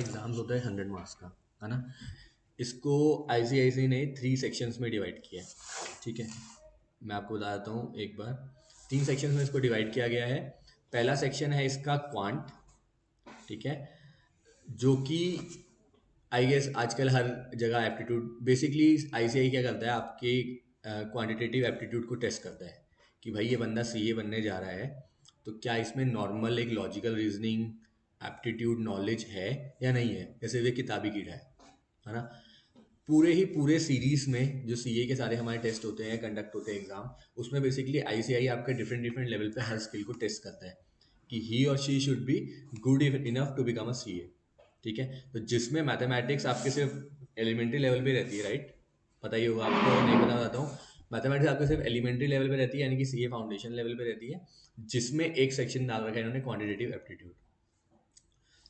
Exams होता है 100 marks का, है ना। इसको आईसीआईसी ने 3 सेक्शंस में डिवाइड किया है, ठीक है। मैं आपको बता देता हूँ एक बार, 3 सेक्शंस में इसको डिवाइड किया गया है। पहला सेक्शन है इसका क्वांट, ठीक है, जो कि आई गेस आजकल हर जगह एप्टीट्यूड, बेसिकली आईसीआई क्या करता है, आपके क्वांटिटेटिव एप्टीट्यूड को टेस्ट करता है कि भाई ये बंदा सीए बनने जा रहा है तो क्या इसमें नॉर्मल एक लॉजिकल रीजनिंग एप्टीट्यूड नॉलेज है या नहीं है, जैसे वे किताबी कीड़ा है ना। पूरे सीरीज में जो सीए के सारे हमारे टेस्ट होते हैं, कंडक्ट होते हैं एग्जाम, उसमें बेसिकली आईसीआई आपके डिफरेंट डिफरेंट लेवल पे हर स्किल को टेस्ट करता है कि ही और she should be good enough to become a CA, ठीक है। तो जिसमें मैथमेटिक्स आपके सिर्फ एलिमेंट्री लेवल पे रहती है, राइट, पता ही होगा आपको, नहीं पता बताता हूँ। मैथमेटिक्स आपके सिर्फ एलिमेंट्री लेवल पे रहती है, यानी कि सीए फाउंडेशन लेवल पे रहती है, जिसमें एक सेक्शन डाल रखा है इन्होंने क्वांटिटेटिव एप्टीट्यूड।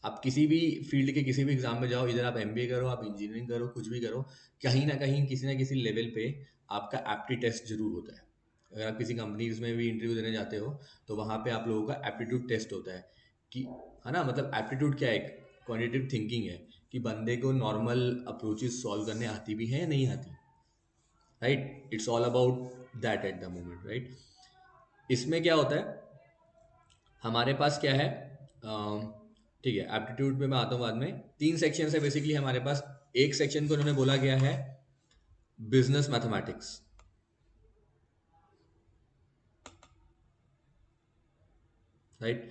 आप किसी भी फील्ड के किसी भी एग्जाम में जाओ, इधर आप एमबीए करो, आप इंजीनियरिंग करो, कुछ भी करो, कहीं ना किसी लेवल पे आपका एप्टी टेस्ट जरूर होता है। अगर आप किसी कंपनीज में भी इंटरव्यू देने जाते हो तो वहाँ पे आप लोगों का एप्टीट्यूड टेस्ट होता है कि, है ना, मतलब एप्टीट्यूड क्या है, क्वांटिटेटिव थिंकिंग है कि बंदे को नॉर्मल अप्रोचेस सॉल्व करने आती भी है या नहीं आती, right. It's all about that at the moment, right. इसमें क्या होता है, हमारे पास क्या है, ठीक है, एप्टीट्यूड पे मैं आता हूँ बाद में। 3 सेक्शन है बेसिकली हमारे पास। एक सेक्शन को उन्होंने बोला गया है बिजनेस मैथमेटिक्स, राइट।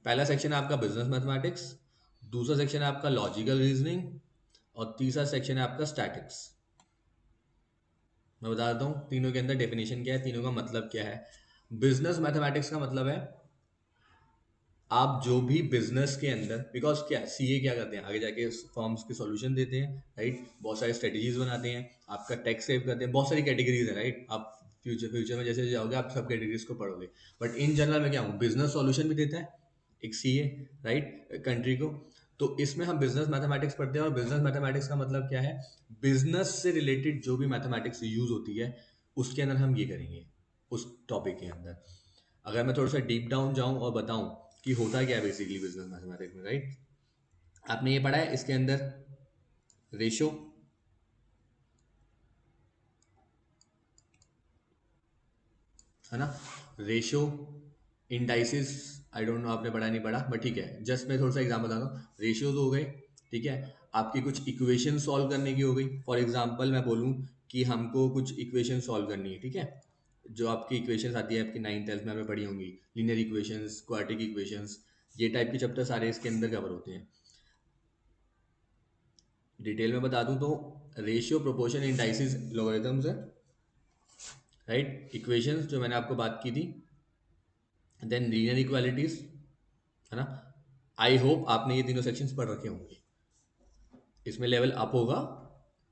पहला सेक्शन है आपका बिजनेस मैथमेटिक्स, दूसरा सेक्शन है आपका लॉजिकल रीजनिंग, और तीसरा सेक्शन है आपका स्टैटिक्स। मैं बता देता हूँ तीनों के अंदर डेफिनेशन क्या है, तीनों का मतलब क्या है। बिजनेस मैथमेटिक्स का मतलब है आप जो भी बिजनेस के अंदर, बिकॉज क्या सीए क्या करते हैं, आगे जाके फॉर्म्स के सॉल्यूशन देते हैं, राइट, बहुत सारे स्ट्रेटजीज बनाते हैं, आपका टैक्स सेव करते हैं, बहुत सारी कैटेगरीज है, राइट। आप फ्यूचर में जैसे जाओगे आप सब कैटेगरीज को पढ़ोगे, बट इन जनरल में क्या हूँ, बिजनेस सॉल्यूशन भी देता है एक सीए, राइट, कंट्री को। तो इसमें हम बिजनेस मैथमेटिक्स पढ़ते हैं, और बिजनेस मैथमेटिक्स का मतलब क्या है, बिजनेस से रिलेटेड जो भी मैथमेटिक्स यूज होती है उसके अंदर हम ये करेंगे, उस टॉपिक के अंदर। अगर मैं थोड़ा सा डीप डाउन जाऊं और बताऊं कि होता क्या है बेसिकली बिजनेस मैथमेटिक्स में, राइट, आपने ये पढ़ा है इसके अंदर रेशो, है ना, ratio, indices, I don't know आपने पढ़ा नहीं पढ़ा, बट ठीक है, जस्ट मैं थोड़ा सा एग्जाम्पल बता दूँ। रेशियोज हो गए, ठीक है, आपकी कुछ इक्वेशन सॉल्व करने की हो गई। फॉर एग्जाम्पल मैं बोलूँ कि हमको कुछ इक्वेशन सॉल्व करनी है, ठीक है, जो आपकी इक्वेशंस आती है आपकी 9th 10th में हमें पढ़ी होंगी, लीनियर इक्वेशंस, क्वाड्रेटिक इक्वेशंस, ये टाइप के चैप्टर सारे इसके अंदर कवर होते हैं। डिटेल में बता दूं तो रेशियो, प्रोपोर्शन, इंडाइसिस, लॉगरिथम्स है, राइट, इक्वेशंस जो मैंने आपको बात की थी, देन लीनियर इक्वालिटीज, है ना। आई होप आपने ये तीनों सेक्शंस पढ़ रखे होंगे। इसमें लेवल अप होगा,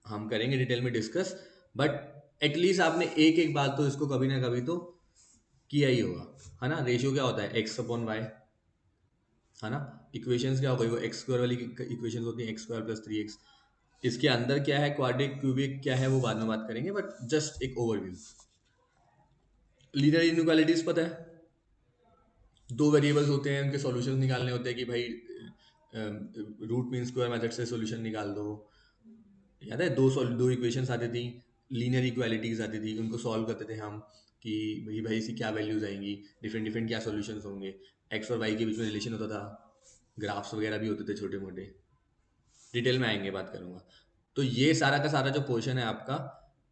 हम करेंगे डिटेल में डिस्कस, बट एटलीस्ट आपने एक एक बात तो इसको कभी ना कभी तो किया ही होगा, है ना। रेशियो क्या होता है, एक्स अपॉन वाई, है ना। इक्वेशंस क्या हो गई, वो एक्स स्क्वायर वाली इक्वेशंस होती है, एक्स स्क्वायर प्लस 3x। इसके अंदर क्या है, क्वाड्रिक क्यूबिक क्या है, वो बाद में बात करेंगे, बट जस्ट एक ओवरव्यू। लीनियर इनइक्वालिटीज पता है, दो वेरिएबल्स होते हैं, उनके सॉल्यूशंस निकालने होते हैं कि भाई रूट मीन स्क्वायर मेथड से सॉल्यूशन निकाल दो। याद है दो इक्वेशंस आती थी, लीनियर इक्वालिटीज आती थी, उनको सॉल्व करते थे हम कि भाई इसकी क्या वैल्यूज आएंगी, डिफरेंट डिफरेंट क्या सॉल्यूशंस होंगे, एक्स और वाई के बीच में रिलेशन होता था, ग्राफ्स वगैरह भी होते थे छोटे मोटे, डिटेल में आएंगे बात करूंगा। तो ये सारा का सारा जो पोर्शन है आपका,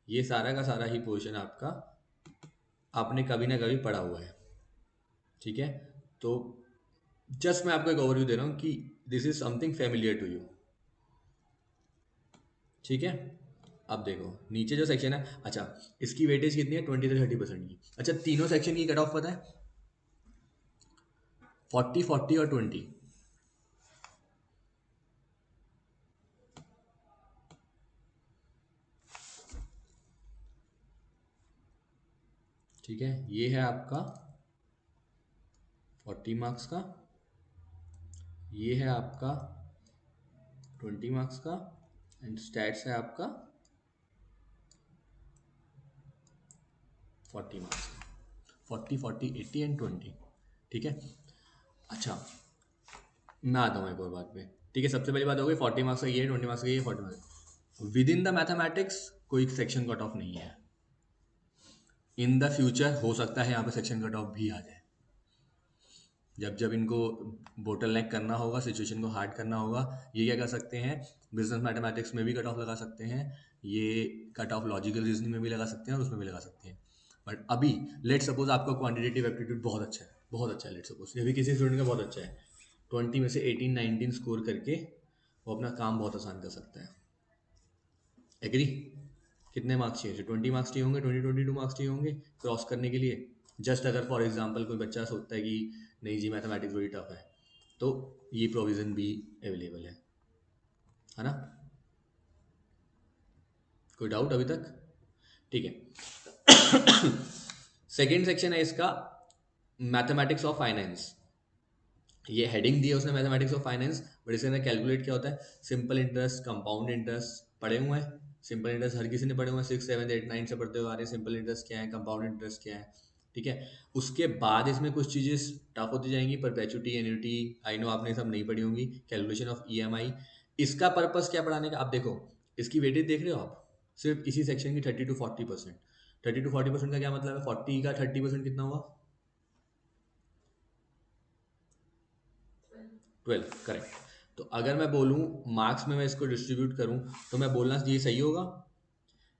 ये सारा का सारा ही पोर्शन आपका आपने कभी ना कभी पढ़ा हुआ है, ठीक है। तो जस्ट मैं आपको एक ओवरव्यू दे रहा हूँ कि this is something familiar to you, ठीक है। अब देखो नीचे जो सेक्शन है, अच्छा, इसकी वेटेज कितनी है, 20 से 30% की। अच्छा, तीनों सेक्शन की कट ऑफ पता है, 40 40 और 20, ठीक है। ये है आपका 40 मार्क्स का, ये है आपका 20 मार्क्स का, एंड स्टैट्स है आपका 40 मार्क्स का, 40 40 80 एंड 20, ठीक है। अच्छा, मैं आता हूँ एक और बात पे, ठीक है, सबसे पहली बात हो गई 40 मार्क्स का ये, 20 मार्क्स का ये, 40 marks. With in the mathematics कोई सेक्शन कट ऑफ नहीं है। इन द फ्यूचर हो सकता है यहाँ पे सेक्शन कट ऑफ भी आ जाए, जब जब इनको बोटल नेक करना होगा, सिचुएशन को हार्ड करना होगा। ये क्या कर सकते हैं, बिजनेस मैथमेटिक्स में भी कट ऑफ लगा सकते हैं, ये कट ऑफ लॉजिकल रीजनिंग में भी लगा सकते हैं और उसमें भी लगा सकते हैं। बट अभी लेट सपोज आपका क्वांटिटेटिव एप्टीट्यूड बहुत अच्छा है, बहुत अच्छा है, लेट सपोज ये भी किसी स्टूडेंट का बहुत अच्छा है, 20 में से 18-19 स्कोर करके वो अपना काम बहुत आसान कर सकता है। एग्री? कितने मार्क्स चाहिए? 20 मार्क्स चाहिए होंगे, 22 मार्क्स चाहिए होंगे क्रॉस करने के लिए। जस्ट अगर फॉर एग्जांपल कोई बच्चा सोचता है कि नहीं जी मैथमेटिक्स बड़ी टफ है, तो ये प्रोविज़न भी अवेलेबल है ना? कोई डाउट अभी तक? ठीक है। सेकेंड सेक्शन है इसका मैथमेटिक्स ऑफ फाइनेंस। ये हेडिंग दी है उसने मैथमेटिक्स ऑफ फाइनेंस, बट इसके अंदर कैलकुलेट क्या होता है, सिंपल इंटरेस्ट, कंपाउंड इंटरेस्ट पढ़े हुए हैं। सिंपल इंटरेस्ट हर किसी ने पढ़े हुए हैं, 6, 7, 8, 9 से पढ़ते हुए आ रहे हैं। सिंपल इंटरेस्ट क्या है, कंपाउंड इंटरेस्ट क्या है, ठीक है। उसके बाद इसमें कुछ चीज़ें टफ होती जाएंगी, परपेचुटी, एन्युटी, आई नो आपने सब नहीं पढ़ी होंगी, कैलकुलेशन ऑफ ईएमआई। इसका पर्पस क्या पढ़ाने का, आप देखो इसकी वेटेज देख रहे हो आप, सिर्फ इसी सेक्शन की 30 to 40%। 30 to 40% का क्या मतलब है, 40 का 30% कितना हुआ, 12, करेक्ट। तो अगर मैं बोलूँ मार्क्स में मैं इसको डिस्ट्रीब्यूट करूँ, तो मैं बोलना ये सही होगा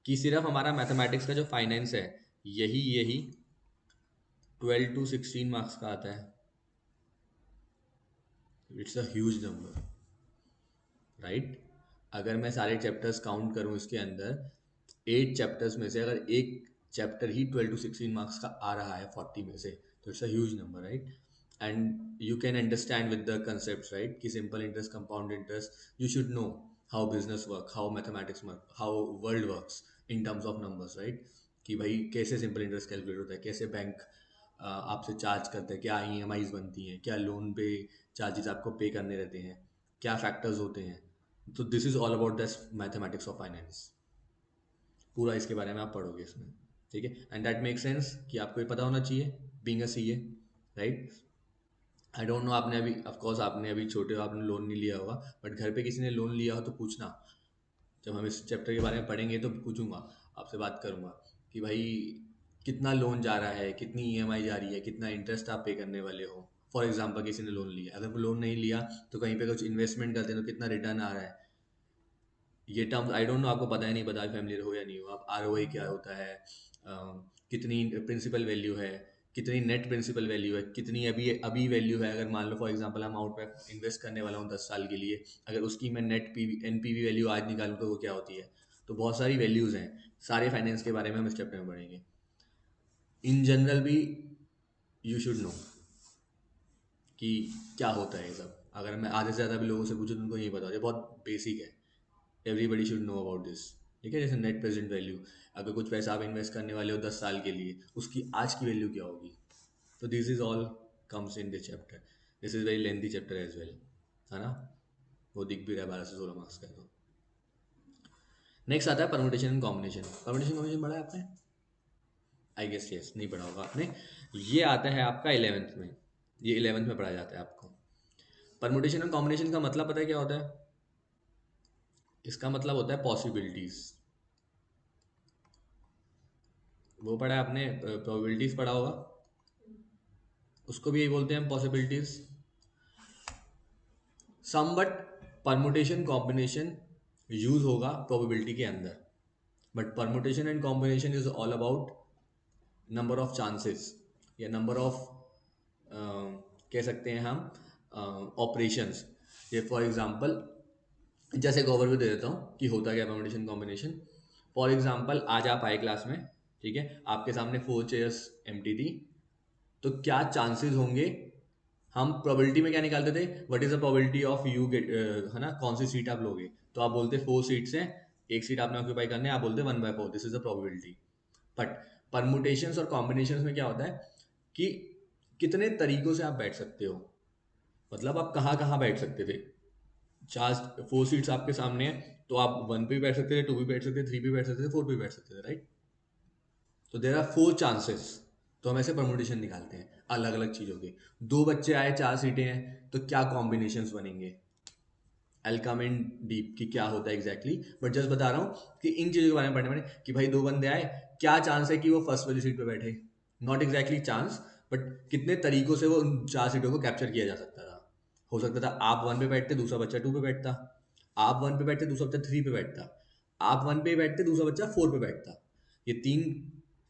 कि सिर्फ हमारा मैथमेटिक्स का जो फाइनेंस है यही यही 12 to 16 मार्क्स का आता है। It's a huge number, right? अगर मैं सारे चैप्टर्स काउंट करूँ इसके अंदर, 8 चैप्टर्स में से अगर एक चैप्टर ही 12 to 16 मार्क्स का आ रहा है 40 में से, तो it's a huge number, right? And you can understand with the concept, right, कि simple interest, compound interest, you should know how business work, how mathematics work, how world works in terms of numbers, right? कि भाई कैसे simple interest calculate होता है, कैसे bank आपसे charge करते हैं, क्या ईएमआईज बनती हैं, क्या लोन पे चार्जेस आपको पे करने रहते हैं, क्या फैक्टर्स होते हैं। तो this is all about this mathematics of finance, पूरा इसके बारे में आप पढ़ोगे इसमें, ठीक है। एंड दैट मेक सेंस कि आपको ये पता होना चाहिए being a CA, right? I don't know, आपने अभी ऑफकोर्स आपने अभी छोटे हो, आपने लोन नहीं लिया होगा, बट घर पे किसी ने लोन लिया हो तो पूछना, जब हम इस चैप्टर के बारे में पढ़ेंगे तो पूछूंगा, आपसे बात करूंगा कि भाई कितना लोन जा रहा है, कितनी ईएमआई जा रही है, कितना इंटरेस्ट आप पे करने वाले हो। फॉर एग्जांपल किसी ने लोन लिया, अगर वो लोन नहीं लिया तो कहीं पे कुछ इन्वेस्टमेंट करते हैं तो कितना रिटर्न आ रहा है। ये टर्म्स आई डोंट नो, आपको पता है नहीं पता, फैमिलियर हो या नहीं हो आप, आरओआई क्या होता है, कितनी प्रिंसिपल वैल्यू है, कितनी नेट प्रिंसिपल वैल्यू है, कितनी अभी अभी वैल्यू है। अगर मान लो फॉर एग्जांपल हम आउट पे इन्वेस्ट करने वाला हूँ 10 साल के लिए, अगर उसकी मैं नेट पी एनपीवी वैल्यू आज निकालूँ तो वो क्या होती है। तो बहुत सारी वैल्यूज़ हैं, सारे फाइनेंस के बारे में हम इस चैप्टर में पढ़ेंगे। इन जनरल भी यू शुड नो कि क्या होता है ये सब। अगर मैं आधे से ज़्यादा भी लोगों से पूछूँ तो उनको ये पता हो, ये बहुत बेसिक है, everybody should know about this, ठीक है। जैसे नेट प्रेजेंट वैल्यू, अगर कुछ पैसा आप इन्वेस्ट करने वाले हो 10 साल के लिए, उसकी आज की वैल्यू क्या होगी। तो this is all comes in this chapter, this is very lengthy chapter as well, है ना? वो दिख भी रहा है 12 से 16 मार्क्स का। तो नेक्स्ट आता है permutation and combination. Permutation combination पढ़ा है आपने? आई गेस यस, नहीं पढ़ा होगा आपने। ये आता है आपका 11th में, ये 11th में पढ़ा जाता है आपको। परमुटेशन एंड कॉम्बिनेशन का मतलब पता है क्या होता है? इसका मतलब होता है पॉसिबिलिटीज। वो पढ़ा है आपने, प्रोबेबिलिटीज पढ़ा होगा, उसको भी यही बोलते हैं possibilities. Some but permutation combination use होगा प्रोबेबिलिटी के अंदर, but permutation and combination is all about number of chances, या नंबर ऑफ कह सकते हैं हम ऑपरेशंस। ये फॉर एग्जांपल जैसे एक ओवरव्यू दे देता हूँ कि होता क्या परमुटेशन कॉम्बिनेशन। फॉर एग्जांपल आज आप आए क्लास में, ठीक है, आपके सामने 4 चेयर्स एम्प्टी थी, तो क्या चांसेस होंगे, हम प्रोबेबिलिटी में क्या निकालते थे, what is the probability of you get, है ना, कौन सी सीट आप लोगे, तो आप बोलते 4 सीट्स हैं, एक सीट आपने ऑक्यूपाई करने, आप बोलते 1/4, this is the probability. But permutations और कॉम्बिनेशंस में क्या होता है कि कितने तरीकों से आप बैठ सकते हो, मतलब आप कहाँ कहाँ बैठ सकते थे। 4 सीट्स आपके सामने है, तो आप 1 पे भी बैठ सकते थे, 2 भी बैठ सकते थे, 3 भी बैठ सकते थे, 4 भी बैठ सकते थे, राइट? तो देर आर 4 चांसेस, तो हम ऐसे परमुटेशन निकालते हैं अलग अलग चीज़ों के। 2 बच्चे आए, 4 सीटें हैं, तो क्या कॉम्बिनेशंस बनेंगे, एल्कामिन डीप की क्या होता है एग्जैक्टली, बट जस्ट बता रहा हूँ कि इन चीज़ों के बारे में पढ़ने पड़े कि भाई दो बंदे आए, क्या चांस है कि वो फर्स्ट वाली सीट पे बैठे, नॉट एग्जैक्टली चांस, बट कितने तरीकों से वो उन 4 सीटों को कैप्चर किया जा सकता था। हो सकता था आप 1 पे बैठते, दूसरा बच्चा 2 पे बैठता, आप 1 पे बैठते, दूसरा बच्चा 3 पे बैठता, आप 1 पे बैठते, दूसरा बच्चा 4 पे बैठता, ये 3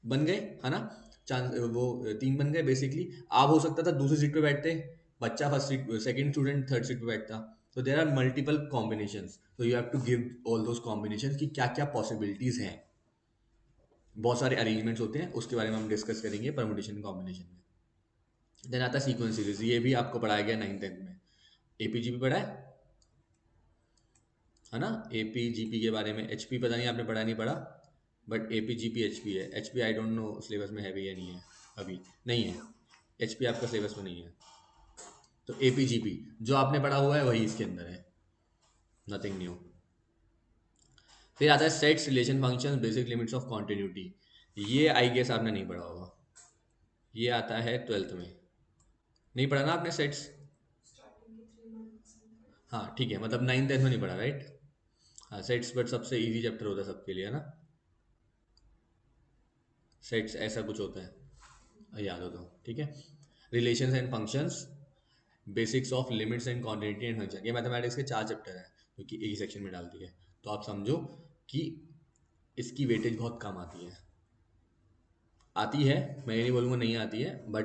बन गए, है ना। चांस वो 3 बन गए बेसिकली। आप हो सकता था दूसरी सीट पे बैठते, बच्चा first seat, second student third seat पे बैठता। तो देर आर मल्टीपल कॉम्बिनेशंस, तो you have to give all those combinations कि क्या क्या पॉसिबिलिटीज हैं। बहुत सारे अरेंजमेंट्स होते हैं, उसके बारे में हम डिस्कस करेंगे परमुटेशन कॉम्बिनेशन में। देन आता है सीक्वेंस सीरीज, ये भी आपको पढ़ाया गया 9th-10th में। एपीजीपी पढ़ा है ना, एपीजीपी के बारे में। एचपी पता नहीं आपने पढ़ा नहीं पढ़ा, बट एपीजीपी एचपी है। HP I don't know syllabus में है भी या नहीं है, अभी नहीं है। एचपी आपका सिलेबस में नहीं है। तो एपीजीपी जो आपने पढ़ा हुआ है वही इसके अंदर है, नथिंग न्यू। फिर आता है sets, relation functions, basic limits of continuity. ये आई गेस आपने नहीं पढ़ा होगा, ये आता है 12th में। नहीं पढ़ा ना आपने सेट्स? हाँ ठीक है, मतलब 9th-10th में नहीं पढ़ा, राइट। हाँ सेट्स, बट सबसे इजी चैप्टर होता है सबके लिए, है ना। सेट्स ऐसा कुछ होता है, याद हो तो ठीक है। Relations and functions, basics of limits and continuity and function, ये मैथमेटिक्स के 4 चैप्टर हैं जो कि एक ही सेक्शन में डाल दिए। तो आप समझो कि इसकी वेटेज बहुत कम आती है। आती है, मैं ये नहीं बोलूँगा नहीं आती है, बट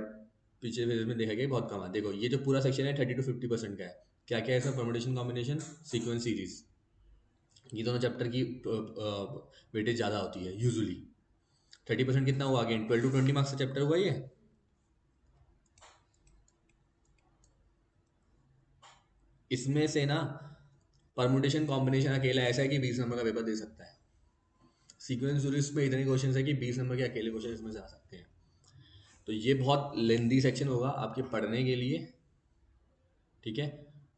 पिछले फेज में देखा गया बहुत कम आती है। देखो ये जो पूरा सेक्शन है 30 to 50% का है। क्या क्या है इसमें? परमुटेशन, कॉम्बिनेशन, सीक्वेंस सीरीज, ये दोनों चैप्टर की वेटेज ज़्यादा होती है यूजुअली। 30% कितना हुआ? अगेन 12 to 20 मार्क्स का चैप्टर हुआ ये। इसमें से ना परमुटेशन कॉम्बिनेशन अकेला ऐसा है कि 20 नंबर का पेपर दे सकता है। सीक्वेंस सीरीज में इतने क्वेश्चन है कि 20 नंबर के अकेले क्वेश्चन इसमें से आ सकते हैं। तो ये बहुत लेंदी सेक्शन होगा आपके पढ़ने के लिए, ठीक है।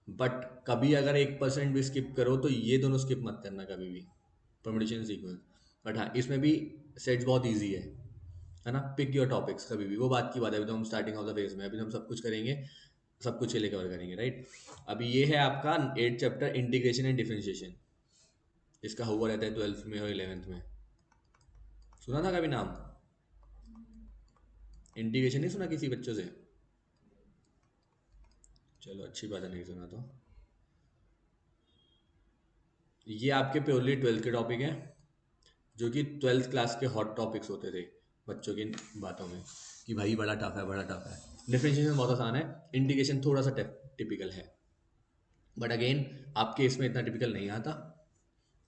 बट कभी अगर 1% भी स्किप करो तो ये दोनों स्किप मत करना कभी भी, परमुटेशन सीक्वेंस। बट हाँ इसमें भी सेट्स बहुत ईजी है ना। पिक योर टॉपिक्स कभी भी, वो बात की बात है। अभी तो हम स्टार्टिंग ऑफ द फेज में, अभी तो हम सब कुछ करेंगे, सब कुछ के लिए कवर करेंगे, राइट। अभी ये है आपका 8th chapter, integration and differentiation. इसका हुआ रहता है 12th में और 11th में। सुना था कभी नाम? इंटीग्रेशन नहीं सुना किसी बच्चों से? चलो अच्छी बात है, नहीं सुना तो। ये आपके प्योरली 12th के टॉपिक हैं, जो कि 12th क्लास के हॉट टॉपिक्स होते थे बच्चों की बातों में, कि भाई बड़ा टफ है, बड़ा टफ है। डिफरेंशिएशन बहुत आसान है, इंटीग्रेशन थोड़ा सा टिपिकल है, बट अगेन आपके इसमें इतना टिपिकल नहीं आता,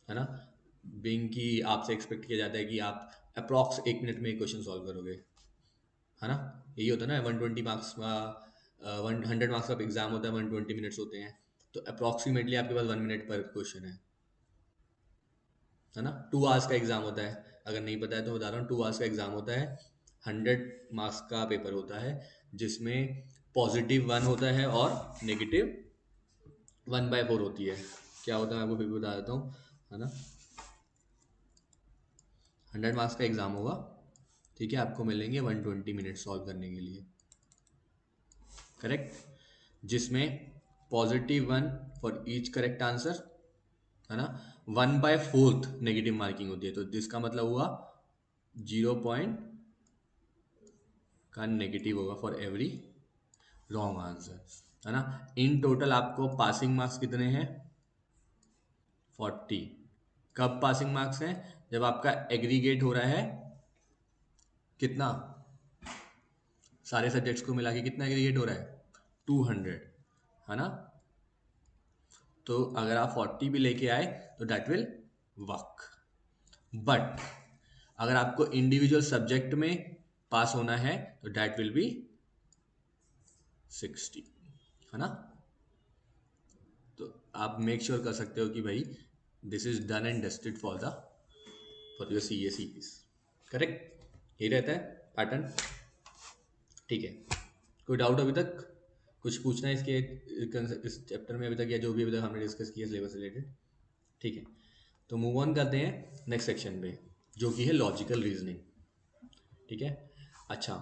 है ना। बीइंग कि आपसे एक्सपेक्ट किया जाता है कि आप अप्रॉक्स 1 मिनट में एक क्वेश्चन सॉल्व करोगे, है ना। यही होता है ना, 120 मार्क्स का 100 मार्क्स का एग्जाम होता है, 120 मिनट्स होते हैं, तो अप्रॉक्सीमेटली आपके पास 1 मिनट पर क्वेश्चन है ना। 2 आवर्स का एग्जाम होता है, अगर नहीं पता है तो बता रहा हूँ, 2 आवर्स का एग्जाम होता है, 100 मार्क्स का पेपर होता है, जिसमें +1 होता है और -1/4 होती है। क्या होता है आपको फिर भी बता देता हूँ, है ना। 100 मार्क्स का एग्जाम होगा, ठीक है, आपको मिलेंगे 120 मिनट सॉल्व करने के लिए, करेक्ट। जिसमें +1 फॉर ईच करेक्ट आंसर, है ना। 1/4 नेगेटिव मार्किंग होती है, तो जिसका मतलब हुआ 0 का नेगेटिव होगा फॉर एवरी रॉन्ग आंसर, है ना। इन टोटल आपको पासिंग मार्क्स कितने हैं? 40। कब पासिंग मार्क्स हैं? जब आपका एग्रीगेट हो रहा है कितना, सारे सब्जेक्ट्स को मिला के कितना एग्रीगेट हो रहा है? 200, है ना। तो अगर आप 40 भी लेके आए तो डैट विल वर्क, बट अगर आपको इंडिविजुअल सब्जेक्ट में पास होना है तो डैट विल बी 60, है ना। तो आप मेक श्योर कर सकते हो कि भाई this is done and dusted for your C A series, correct. यही रहता है पैटर्न, ठीक है। कोई डाउट अभी तक? कुछ पूछना है इसके इस चैप्टर में अभी तक, या जो भी अभी तक हमने डिस्कस किया सिलेबस रिलेटेड, ठीक है। तो मूव ऑन करते हैं नेक्स्ट सेक्शन पे, जो कि है लॉजिकल रीजनिंग, ठीक है। अच्छा,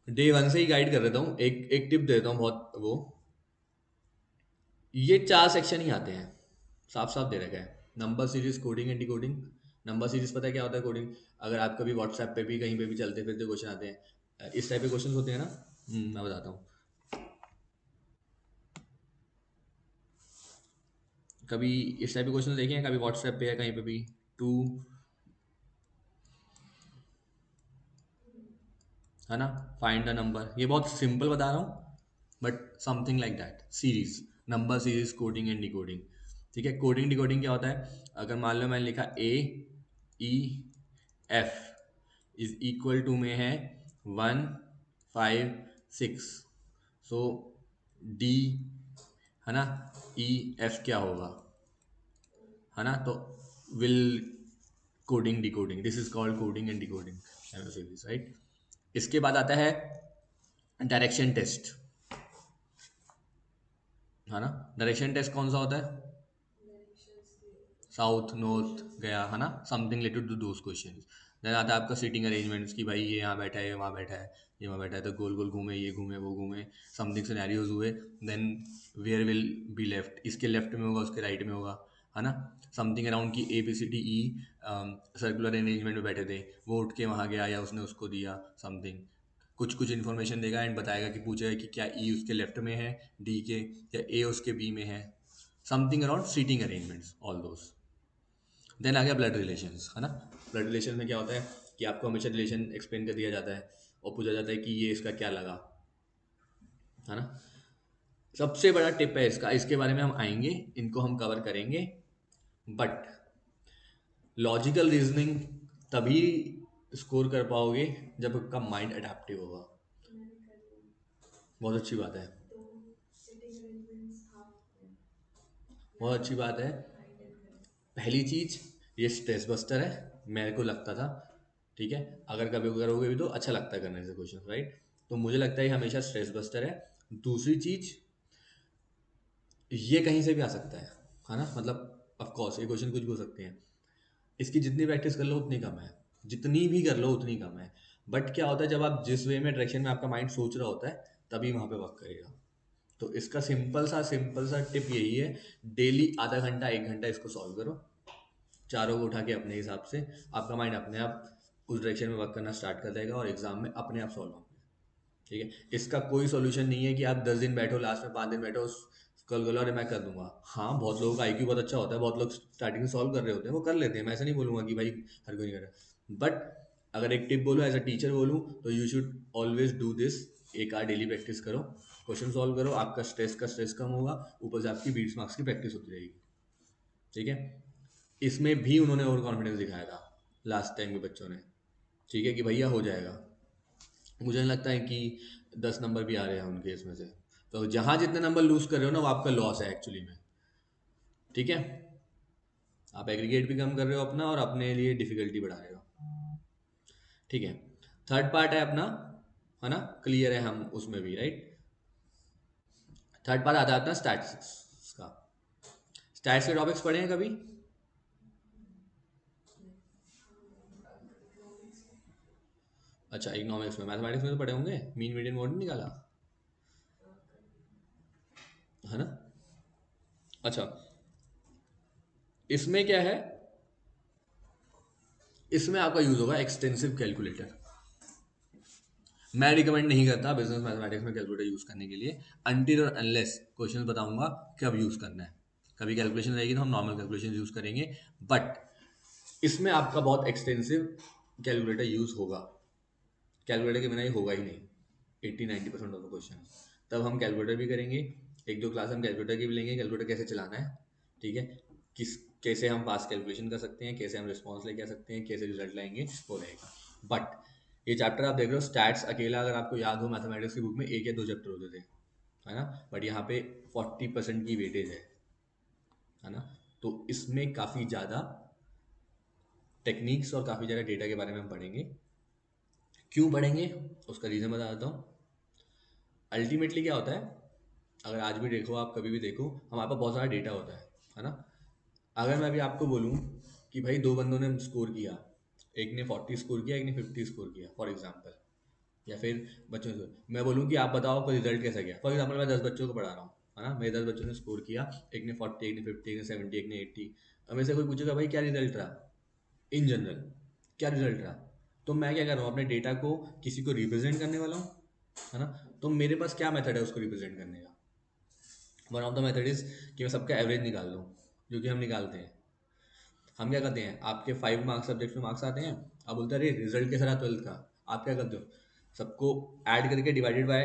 डे 1 से ही गाइड कर देता हूँ, एक एक टिप देता हूँ बहुत, वो ये 4 सेक्शन ही आते हैं, साफ साफ दे रखा है। Number series, coding and decoding. Number series पता है क्या होता है? कोडिंग, अगर आप कभी व्हाट्सएप पे भी कहीं पे भी चलते फिरते क्वेश्चन आते हैं, इस टाइप के क्वेश्चन होते हैं ना। मैं बताता हूँ। कभी इस टाइप के क्वेश्चन देखे हैं कभी व्हाट्सएप पे या कहीं पे भी? टू, है ना, फाइंड द नंबर, ये बहुत सिंपल बता रहा हूँ, but something like that. Series, number series, coding and decoding. ठीक है, कोडिंग डिकोडिंग क्या होता है? अगर मान लो मैंने लिखा A E F is equal to में है 1 5 6, सो डी, है ना, ई एफ क्या होगा, है ना? तो will coding decoding, this is called coding and decoding series, right? इसके बाद आता है डायरेक्शन टेस्ट, है ना। डायरेक्शन टेस्ट कौन सा होता है? साउथ नॉर्थ गया, है ना, something related to those question. Then आता है आपका सीटिंग अरेंजमेंट्स की, भाई ये यहाँ बैठा है, ये वहाँ बैठा है, ये वहाँ बैठा है, तो गोल गोल घूमे, ये घूमे, वो घूमे, समथिंग सिनेरियोज हुए। Then where will be left, इसके लेफ्ट में होगा, उसके राइट में होगा, है ना। समथिंग अराउंड की A B C D E circular arrangement में बैठे थे, वो उठ के वहाँ गया या उसने उसको दिया समथिंग, कुछ कुछ इन्फॉर्मेशन देगा एंड बताएगा कि पूछेगा कि क्या ई उसके लेफ्ट में है डी के, या ए उसके बी में है, something around seating arrangements, all those. Then आ गया ब्लड रिलेशंस, है ना। ब्लड रिलेशन में क्या होता है कि आपको हमेशा रिलेशन एक्सप्लेन कर दिया जाता है और पूछा जाता है कि ये इसका क्या लगा, है ना। सबसे बड़ा टिप है इसका, इसके बारे में हम आएंगे, इनको हम कवर करेंगे, बट लॉजिकल रीजनिंग तभी स्कोर कर पाओगे जब आपका माइंड अडेप्टिव होगा। बहुत अच्छी बात है, बहुत अच्छी बात है। पहली चीज, ये स्ट्रेस बस्टर है, मेरे को लगता था, ठीक है। अगर कभी करोगे भी तो अच्छा लगता है करने से क्वेश्चन, राइट? तो मुझे लगता है ये हमेशा स्ट्रेस बस्टर है। दूसरी चीज, ये कहीं से भी आ सकता है ना, मतलब ऑफ कोर्स ये क्वेश्चन कुछ भी हो सकते हैं। इसकी जितनी प्रैक्टिस कर लो उतनी कम है, जितनी भी कर लो उतनी कम है। बट क्या होता है, जब आप जिस वे में डायरेक्शन में आपका माइंड सोच रहा होता है तभी वहां पे वर्क करेगा। तो इसका सिंपल सा टिप यही है, डेली आधा घंटा 1 घंटा इसको सॉल्व करो, चारों को उठा के अपने हिसाब से, आपका माइंड अपने आप उस डायरेक्शन में वर्क करना स्टार्ट कर देगा और एग्जाम में अपने आप सॉल्व होंगे। ठीक है, इसका कोई सॉल्यूशन नहीं है कि आप 10 दिन बैठो, लास्ट में 5 दिन बैठो, कल कल और मैं कर दूंगा। हाँ, बहुत लोगों का आईक्यू बहुत अच्छा होता है, बहुत लोग स्टार्टिंग में सॉल्व कर रहे होते हैं, वो कर लेते हैं, मैं ऐसा नहीं बोलूंगा कि भाई हर कोई नहीं कर रहा। बट अगर एक टिप बोलूँ, एज अ टीचर बोलूँ, तो you should always do this. एक आर डेली प्रैक्टिस करो, क्वेश्चन सॉल्व करो, आपका स्ट्रेस कम होगा, ऊपर से आपकी बीट्स मार्क्स की प्रैक्टिस होती रहेगी। ठीक है, इसमें भी उन्होंने ओवर कॉन्फिडेंस दिखाया था लास्ट टाइम के बच्चों ने, ठीक है, कि भैया हो जाएगा। मुझे नहीं लगता है कि 10 नंबर भी आ रहे हैं उनके इसमें से। तो जहां जितने नंबर लूज कर रहे हो ना, वो आपका लॉस है एक्चुअली में। ठीक है, आप एग्रीगेट भी कम कर रहे हो अपना और अपने लिए डिफिकल्टी बढ़ा रहे हो। ठीक है, थर्ड पार्ट है अपना, है ना, क्लियर है हम उसमें भी, राइट। थर्ड पार्ट आता है अपना स्टैट्स का। स्टैट्स के टॉपिक्स पढ़े हैं कभी? अच्छा, इकोनॉमिक्स में, मैथमेटिक्स में तो पढ़े होंगे, मीन मीडियन मॉड निकाला, है ना। अच्छा, इसमें क्या है, इसमें आपका यूज होगा एक्सटेंसिव कैलकुलेटर। मैं रिकमेंड नहीं करता बिजनेस मैथमेटिक्स में कैलकुलेटर यूज करने के लिए, अनटिल और अनलेस क्वेश्चन बताऊंगा कब यूज करना है। कभी कैलकुलेशन रहेगी तो हम नॉर्मल कैलकुलेशन यूज करेंगे, बट इसमें आपका बहुत एक्सटेंसिव कैलकुलेटर यूज होगा। कैलकुलेटर के बिना ये होगा ही नहीं 80-90% ऑफ द क्वेश्चन। तब हम कैलकुलेटर भी करेंगे, एक दो क्लास हम कैलकुलेटर की भी लेंगे, कैलकुलेटर कैसे चलाना है, ठीक है, किस कैसे हम पास कैलकुलेशन कर सकते हैं, कैसे हम रिस्पॉन्स लेके आ सकते हैं, कैसे रिजल्ट लाएंगे, वो रहेगा। बट ये चैप्टर आप देख रहे हो स्टैट्स अकेला, अगर आपको याद हो मैथमेटिक्स की बुक में 1 या 2 चैप्टर होते थे, है ना, बट यहाँ पे 40% की वेटेज है ना। तो इसमें काफ़ी ज़्यादा टेक्निक्स और काफ़ी ज़्यादा डेटा के बारे में हम पढ़ेंगे। क्यों पढ़ेंगे, उसका रीज़न बता देता हूँ। अल्टीमेटली क्या होता है, अगर आज भी देखो, आप कभी भी देखो, हमारे पास बहुत सारा डेटा होता है ना। अगर मैं अभी आपको बोलूँ कि भाई 2 बंदों ने स्कोर किया, एक ने 40 स्कोर किया, एक ने 50 स्कोर किया फॉर एग्जाम्पल, या फिर बच्चों से मैं बोलूँ कि आप बताओ आपका रिजल्ट कैसा गया, फॉर एग्जाम्पल मैं 10 बच्चों को पढ़ा रहा हूँ, है ना। मेरे 10 बच्चों ने स्कोर किया, एक ने 40, एक ने 50, एक ने 70, एक ने 80। अब मेरे से कोई पूछेगा भाई क्या रिजल्ट रहा, इन जनरल क्या रिजल्ट रहा, तो मैं क्या कर रहा हूँ, अपने डेटा को किसी को रिप्रेजेंट करने वाला हूँ, है ना। तो मेरे पास क्या मेथड है उसको रिप्रेजेंट करने का। One of the method is कि मैं सबका एवरेज निकाल लूँ, जो कि हम निकालते हैं। हम क्या करते हैं, आपके 5 मार्क्स सब्जेक्ट में मार्क्स आते हैं, आप बोलते हैं अरे रिजल्ट कैसा रहा 12th का। आप क्या करते हो, सबको ऐड करके divided by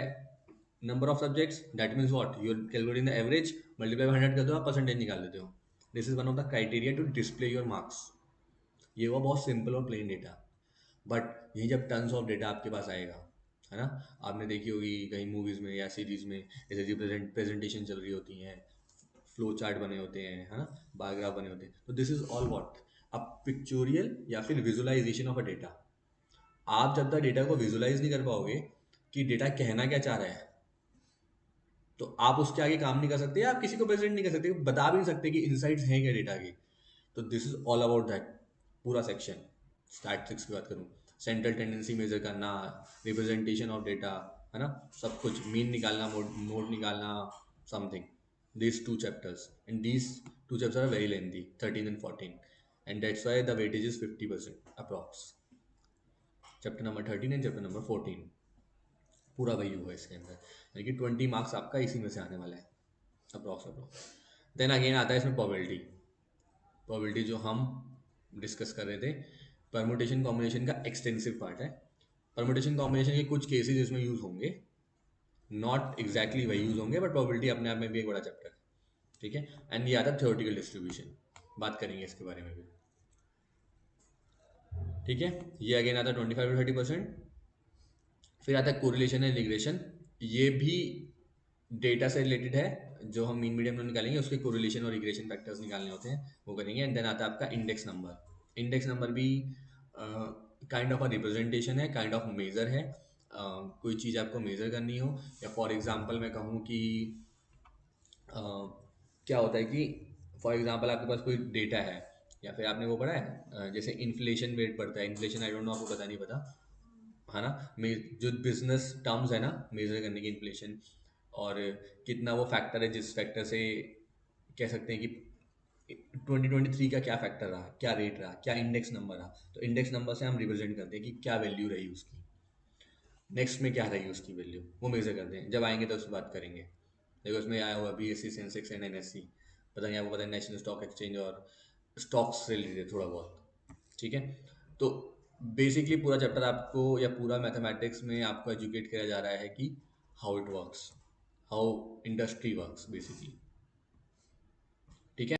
number of subjects, that means what, you are calculating the average, multiply by 100 कर दो, आप परसेंटेज निकाल देते हो। This is one of the criteria to display your marks. ये हुआ बहुत सिंपल और प्लेन डेटा। बट यही जब टन्स ऑफ डेटा आपके पास आएगा, है ना, आपने देखी होगी कहीं मूवीज़ में या सीरीज़ में, ऐसे प्रेजेंटेशन चल रही होती हैं, फ्लो चार्ट बने होते हैं, है ना, बार ग्राफ बने होते हैं, तो this is all what, a pictorial या फिर विजुअलाइजेशन ऑफ अ डेटा। आप जब तक डेटा को विजुअलाइज नहीं कर पाओगे कि डेटा कहना क्या चाह रहा है, तो आप उसके आगे काम नहीं कर सकते, आप किसी को प्रेजेंट नहीं कर सकते, बता भी नहीं सकते कि इनसाइट्स हैं क्या डेटा के। तो this is all about that पूरा सेक्शन। स्टैटिस्टिक्स की बात करूँ, सेंट्रल टेंडेंसी मेजर करना, रिप्रेजेंटेशन ऑफ डेटा, है ना, सब कुछ, मीन निकालना, मोड निकालना, something, these two chapters, and these two chapters are very lengthy, 13 and 14, and that's why the weightage is 50% approx, chapter number 13 and chapter number 14 पूरा वही होगा इसके अंदर, यानी कि 20 मार्क्स आपका इसी में से आने वाला है अप्रोक्स। देन अगेन आता है इसमें प्रोबेबिलिटी। प्रोबेबिलिटी जो हम डिस्कस कर रहे थे, परमुटेशन कॉम्बिनेशन का एक्सटेंसिव पार्ट है। परमुटेशन कॉम्बिनेशन के कुछ केसेस इसमें यूज होंगे, नॉट एग्जैक्टली वही यूज होंगे, बट प्रोबेबिलिटी अपने आप में भी एक बड़ा चैप्टर है, ठीक है। एंड ये आता है थ्योरेटिकल डिस्ट्रीब्यूशन, बात करेंगे इसके बारे में भी, ठीक है। ये अगेन आता है 25 to 30%। फिर आता है कोरिलेशन एंड रिग्रेशन, ये भी डेटा से रिलेटेड है, जो हम मीन मीडियम में निकालेंगे उसके कोरिलेशन और रिग्रेशन फैक्टर्स निकालने होते हैं, वो करेंगे। एंड देन आता है आपका इंडेक्स नंबर। इंडेक्स नंबर भी काइंड ऑफ अ रिप्रेजेंटेशन है, काइंड ऑफ मेजर है। कोई चीज़ आपको मेजर करनी हो, या फॉर एग्जांपल मैं कहूँ कि क्या होता है कि फॉर एग्जांपल आपके पास कोई डेटा है, या फिर आपने वो पढ़ा है, जैसे इन्फ्लेशन रेट बढ़ता है, इन्फ्लेशन आई डोंट नो, आपको पता नहीं पता, है ना। जो बिजनेस टर्म्स है ना मेजर करने की, इन्फ्लेशन, और कितना वो फैक्टर है जिस फैक्टर से कह सकते हैं कि 2023 का क्या फैक्टर रहा, क्या रेट रहा, क्या इंडेक्स नंबर रहा, तो इंडेक्स नंबर से हम रिप्रेजेंट करते हैं कि क्या वैल्यू रही उसकी, नेक्स्ट में क्या रही उसकी वैल्यू, वो मेजर करते हैं। जब आएंगे तो उसकी बात करेंगे। देखो इसमें आया हुआ BSE सेंसेक्स एंड NSE, पता नहीं आपको पता है, नेशनल स्टॉक एक्सचेंज और स्टॉक्स से रिलेटेड थोड़ा बहुत, ठीक है। तो बेसिकली पूरा चैप्टर आपको, या पूरा मैथमेटिक्स में आपको एजुकेट किया जा रहा है कि how it works, how industry works basically,